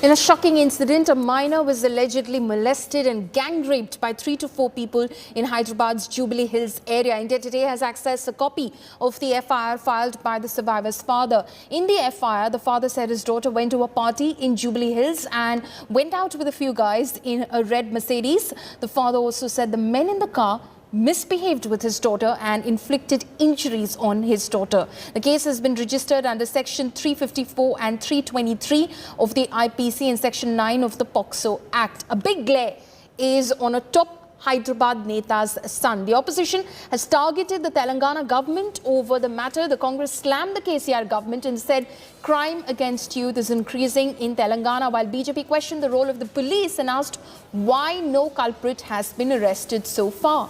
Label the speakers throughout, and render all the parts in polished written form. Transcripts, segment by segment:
Speaker 1: In a shocking incident, a minor was allegedly molested and gang raped by 3 to 4 people in Hyderabad's Jubilee Hills area. India Today has accessed a copy of the FIR filed by the survivor's father. In the FIR, the father said his daughter went to a party in Jubilee Hills and went out with a few guys in a red Mercedes. The father also said the men in the car misbehaved with his daughter and inflicted injuries on his daughter. The case has been registered under Section 354 and 323 of the IPC and Section 9 of the POCSO Act. A big glare is on a top Hyderabad Neta's son. The opposition has targeted the Telangana government over the matter. The Congress slammed the KCR government and said crime against youth is increasing in Telangana, while BJP questioned the role of the police and asked why no culprit has been arrested so far.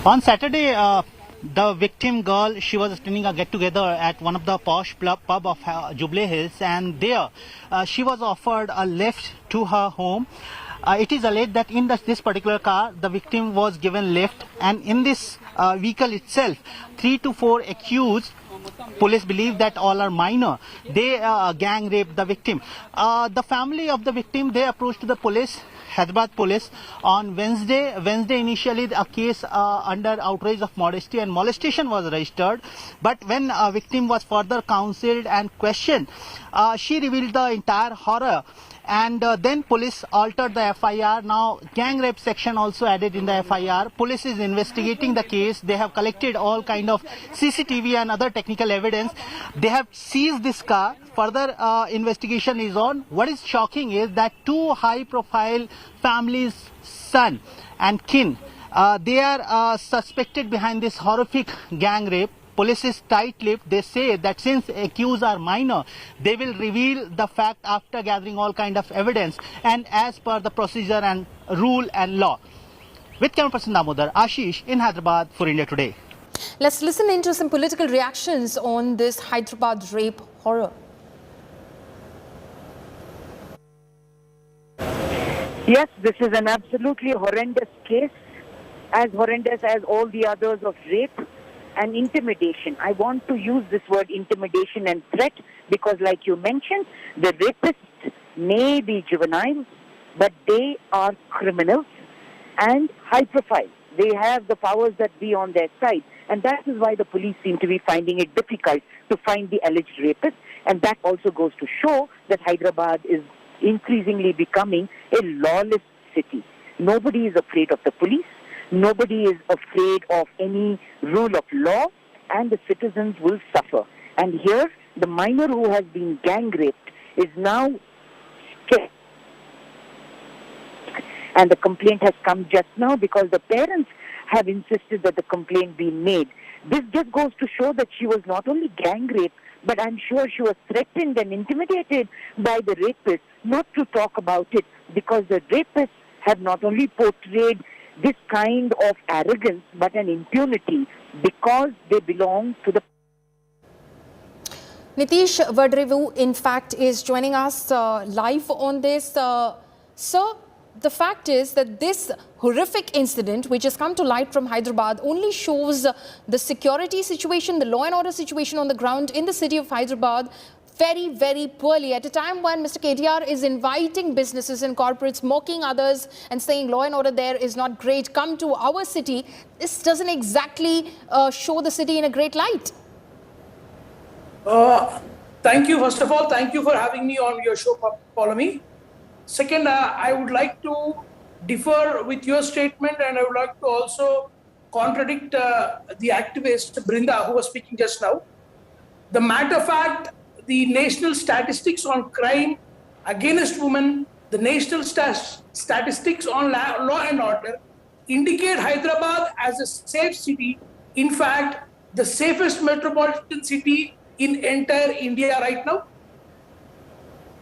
Speaker 2: On Saturday, the victim girl, she was attending a get-together at one of the posh pub of Jubilee Hills, and there she was offered a lift to her home. It is alleged that in this particular car, the victim was given lift, and in this vehicle itself, 3 to 4 accused, police believe that all are minor, they gang raped the victim. The family of the victim, they approached the police, Hyderabad police, on Wednesday. Initially a case under outrage of modesty and molestation was registered, but when a victim was further counseled and questioned, she revealed the entire horror, and then police altered the FIR. Now gang rape section also added in the FIR. Police is investigating the case. They have collected all kind of CCTV and other technical evidence. They have seized this car. Further investigation is on. What is shocking is that 2 high-profile families' son and kin, they are suspected behind this horrific gang rape. Police is tight-lipped. They say that since accused are minor, they will reveal the fact after gathering all kind of evidence and as per the procedure and rule and law. With camera person Damodar, Ashish in Hyderabad for India Today.
Speaker 1: Let's listen into some political reactions on this Hyderabad rape horror.
Speaker 3: Yes, this is an absolutely horrendous case, as horrendous as all the others of rape and intimidation. I want to use this word intimidation and threat because, like you mentioned, the rapists may be juvenile, but they are criminals and high profile. They have the powers that be on their side, and that is why the police seem to be finding it difficult to find the alleged rapist. And that also goes to show that Hyderabad is increasingly becoming a lawless city. Nobody is afraid of the police. Nobody is afraid of any rule of law, and the citizens will suffer. And here, the minor who has been gang raped is now scared. And the complaint has come just now because the parents have insisted that the complaint be made. This just goes to show that she was not only gang raped, but I'm sure she was threatened and intimidated by the rapist not to talk about it, because the rapists have not only portrayed this kind of arrogance but an impunity because they belong to the...
Speaker 1: Nitish Vadrevu, in fact, is joining us live on this. Sir, the fact is that this horrific incident, which has come to light from Hyderabad, only shows the security situation, the law and order situation on the ground in the city of Hyderabad very, very poorly. At a time when Mr. KTR is inviting businesses and corporates, mocking others and saying law and order there is not great, come to our city, this doesn't exactly show the city in a great light.
Speaker 4: Thank you. First of all, thank you for having me on your show, Paulami. Second, I would like to differ with your statement, and I would like to also contradict the activist Brinda who was speaking just now. The matter of fact, the national statistics on crime against women, the national statistics on law and order indicate Hyderabad as a safe city. In fact, the safest metropolitan city in entire India right now.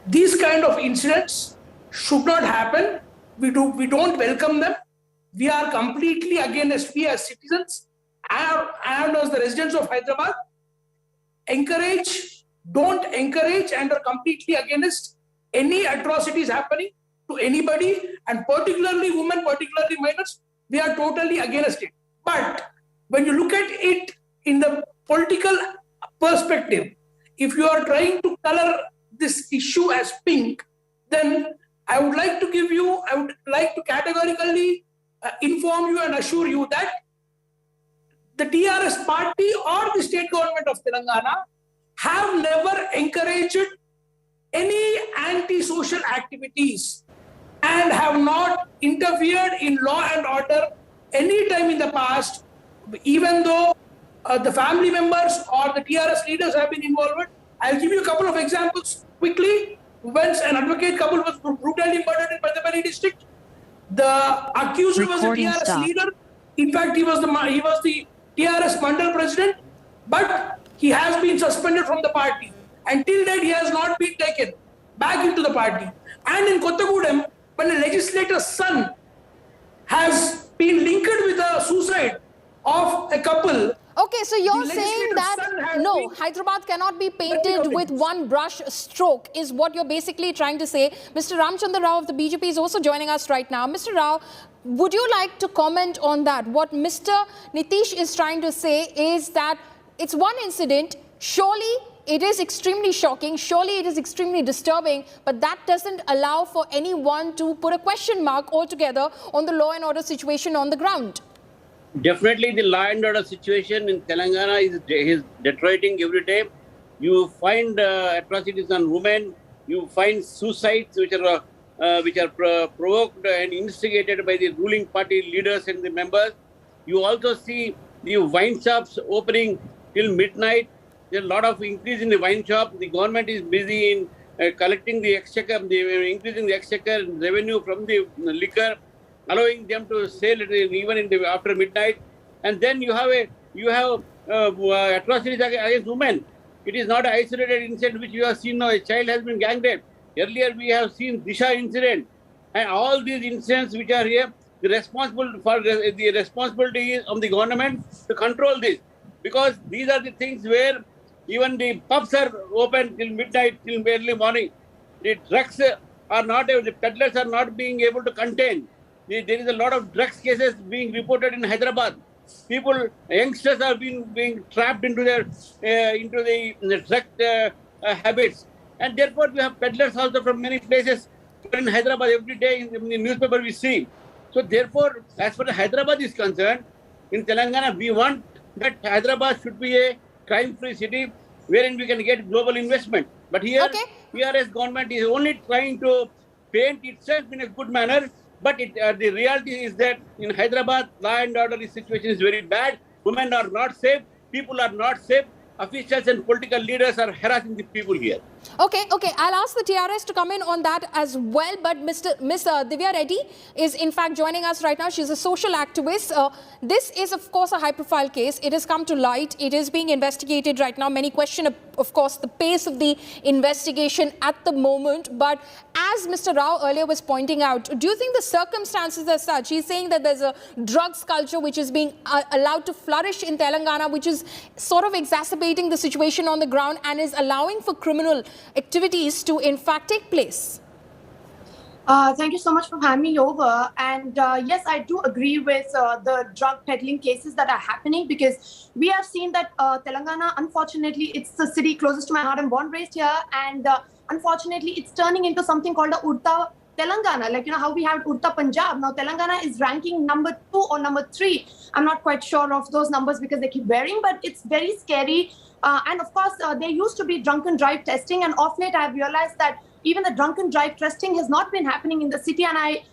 Speaker 4: These kind of incidents should not happen. We don't welcome them. We are completely against, we as citizens and as the residents of Hyderabad, don't encourage and are completely against any atrocities happening to anybody, and particularly women, particularly minors. We are totally against it. But when you look at it in the political perspective, if you are trying to color this issue as pink, then I would like to categorically inform you and assure you that the TRS party or the state government of Telangana have never encouraged any anti-social activities and have not interfered in law and order any time in the past, even though the family members or the TRS leaders have been involved. I'll give you a couple of examples quickly. Once an advocate couple was brutally murdered in Padapalli district. The accuser was a TRS leader. In fact, he was the TRS Mandal president, but he has been suspended from the party. Until date, he has not been taken back into the party. And in Kottagudem, when a legislator's son has been linked with a suicide of a couple.
Speaker 1: Okay, so you're saying that no, Hyderabad cannot be painted with one brush stroke is what you're basically trying to say. Mr. Ramchandra Rao of the BJP is also joining us right now. Mr. Rao, would you like to comment on that? What Mr. Nitish is trying to say is that it's one incident. Surely it is extremely shocking. Surely it is extremely disturbing. But that doesn't allow for anyone to put a question mark altogether on the law and order situation on the ground.
Speaker 5: Definitely, the law and order situation in Telangana is deteriorating every day. You find atrocities on women. You find suicides which are provoked and instigated by the ruling party leaders and the members. You also see the wine shops opening till midnight. There's a lot of increase in the wine shop. The government is busy in collecting the exchequer, increasing the exchequer revenue from the liquor, allowing them to sell it even after midnight. And then you have atrocities against women. It is not an isolated incident which you have seen now. A child has been gang raped. Earlier we have seen Disha incident. And all these incidents which are here, the responsibility is of the government to control this. Because these are the things where even the pubs are open till midnight, till early morning. The drugs are not, the peddlers are not being able to contain. There is a lot of drugs cases being reported in Hyderabad. Youngsters are being trapped into the drug habits. And therefore, we have peddlers also from many places. In Hyderabad, every day in the newspaper we see. So therefore, as far as Hyderabad is concerned, in Telangana, we want that Hyderabad should be a crime-free city wherein we can get global investment. But here, PRS government is only trying to paint itself in a good manner. But the reality is that in Hyderabad, law and order situation is very bad. Women are not safe. People are not safe. Officials and political leaders are harassing the people here.
Speaker 1: Okay. I'll ask the TRS to come in on that as well. But Miss Divya Reddy is in fact joining us right now. She's a social activist. This is, of course, a high-profile case. It has come to light. It is being investigated right now. Many question, of course, the pace of the investigation at the moment. But as Mr. Rao earlier was pointing out, do you think the circumstances are such? He's saying that there's a drugs culture which is being allowed to flourish in Telangana, which is sort of exacerbating the situation on the ground and is allowing for criminal activities to in fact take place.
Speaker 6: Thank you so much for having me over. And yes, I do agree with the drug peddling cases that are happening, because we have seen that Telangana, unfortunately, it's the city closest to my heart. I'm born, raised here. And unfortunately, it's turning into something called the Urta Telangana. Like, you know, how we have Urta Punjab. Now, Telangana is ranking number 2 or number 3. I'm not quite sure of those numbers because they keep varying, but it's very scary. And of course, there used to be drunken drive testing. And of late, I've realized that even the drunken drive testing has not been happening in the city. And I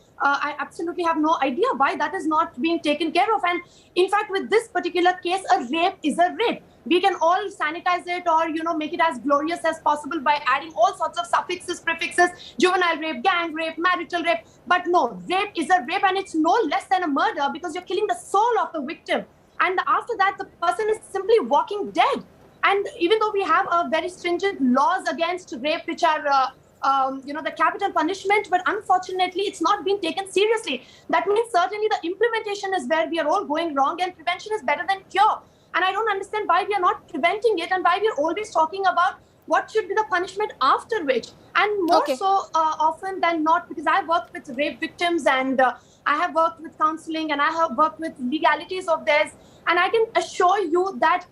Speaker 6: absolutely have no idea why that is not being taken care of. And in fact, with this particular case, a rape is a rape. We can all sanitize it or, you know, make it as glorious as possible by adding all sorts of suffixes, prefixes, juvenile rape, gang rape, marital rape. But no, rape is a rape, and it's no less than a murder, because you're killing the soul of the victim. And after that, the person is simply walking dead. And even though we have very stringent laws against rape, which are the capital punishment, but unfortunately, it's not being taken seriously. That means certainly the implementation is where we are all going wrong, and prevention is better than cure. And I don't understand why we are not preventing it, and why we are always talking about what should be the punishment after which. And more so often than not, because I've worked with rape victims, and I have worked with counseling, and I have worked with legalities of theirs. And I can assure you that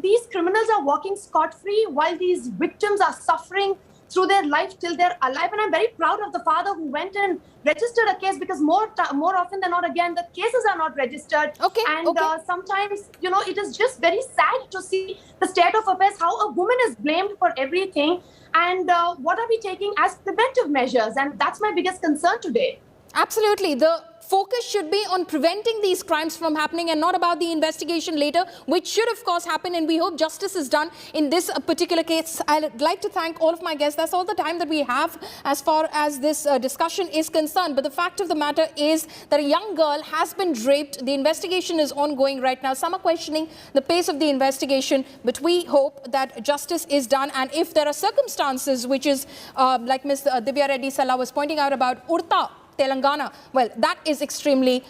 Speaker 6: these criminals are walking scot-free while these victims are suffering through their life till they're alive. And I'm very proud of the father who went and registered a case, because more often than not, again, the cases are not registered.
Speaker 1: Okay,
Speaker 6: And sometimes, it is just very sad to see the state of affairs, how a woman is blamed for everything. And what are we taking as preventive measures? And that's my biggest concern today.
Speaker 1: Absolutely. The focus should be on preventing these crimes from happening and not about the investigation later, which should, of course, happen. And we hope justice is done in this particular case. I'd like to thank all of my guests. That's all the time that we have as far as this discussion is concerned. But the fact of the matter is that a young girl has been raped. The investigation is ongoing right now. Some are questioning the pace of the investigation, but we hope that justice is done. And if there are circumstances, which is like Ms. Divya Reddy Sala was pointing out about Urta, Telangana, well, that is extremely